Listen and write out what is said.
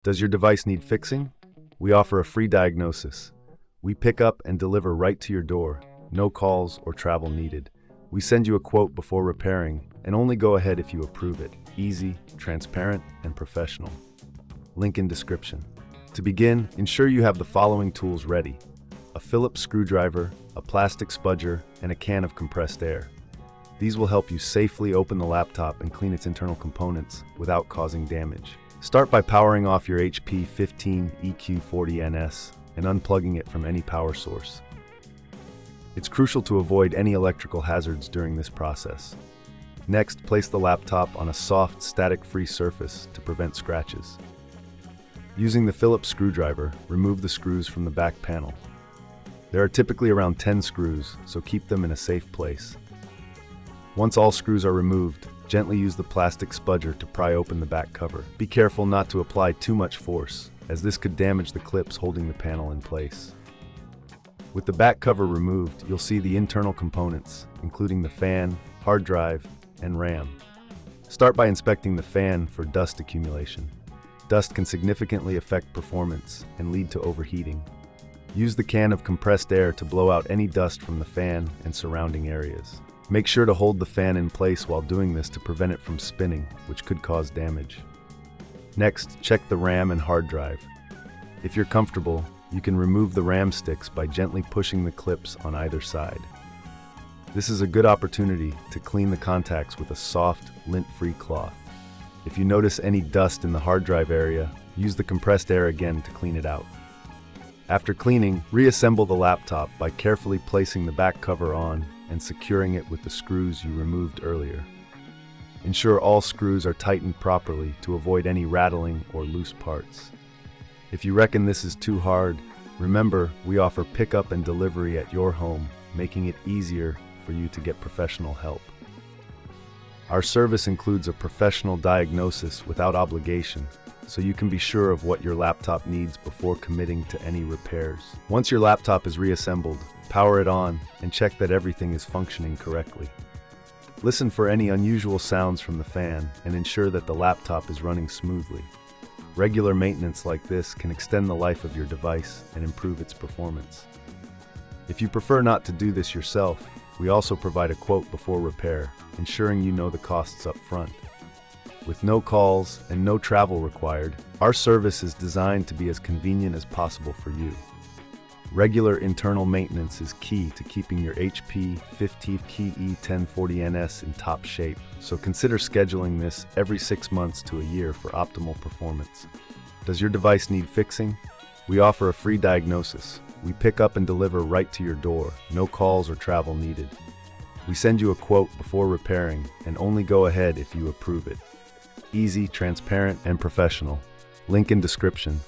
Does your device need fixing? We offer a free diagnosis. We pick up and deliver right to your door, no calls or travel needed. We send you a quote before repairing, and only go ahead if you approve it. Easy, transparent, and professional. Link in description. To begin, ensure you have the following tools ready: a Phillips screwdriver, a plastic spudger, and a can of compressed air. These will help you safely open the laptop and clean its internal components without causing damage. Start by powering off your HP 15 EQ40NS and unplugging it from any power source. It's crucial to avoid any electrical hazards during this process. Next, place the laptop on a soft, static-free surface to prevent scratches. Using the Phillips screwdriver, remove the screws from the back panel. There are typically around 10 screws, so keep them in a safe place. Once all screws are removed, gently use the plastic spudger to pry open the back cover. Be careful not to apply too much force, as this could damage the clips holding the panel in place. With the back cover removed, you'll see the internal components, including the fan, hard drive, and RAM. Start by inspecting the fan for dust accumulation. Dust can significantly affect performance and lead to overheating. Use the can of compressed air to blow out any dust from the fan and surrounding areas. Make sure to hold the fan in place while doing this to prevent it from spinning, which could cause damage. Next, check the RAM and hard drive. If you're comfortable, you can remove the RAM sticks by gently pushing the clips on either side. This is a good opportunity to clean the contacts with a soft, lint-free cloth. If you notice any dust in the hard drive area, use the compressed air again to clean it out. After cleaning, reassemble the laptop by carefully placing the back cover on and securing it with the screws you removed earlier. Ensure all screws are tightened properly to avoid any rattling or loose parts. If you reckon this is too hard, remember we offer pickup and delivery at your home, making it easier for you to get professional help. Our service includes a professional diagnosis without obligation, so you can be sure of what your laptop needs before committing to any repairs. Once your laptop is reassembled, power it on and check that everything is functioning correctly. Listen for any unusual sounds from the fan and ensure that the laptop is running smoothly. Regular maintenance like this can extend the life of your device and improve its performance. If you prefer not to do this yourself, we also provide a quote before repair, ensuring you know the costs up front. With no calls and no travel required, our service is designed to be as convenient as possible for you. Regular internal maintenance is key to keeping your HP 15 E1040NS in top shape, so consider scheduling this every 6 months to a year for optimal performance. Does your device need fixing? We offer a free diagnosis. We pick up and deliver right to your door, no calls or travel needed. We send you a quote before repairing, and only go ahead if you approve it. Easy, transparent, and professional. Link in description.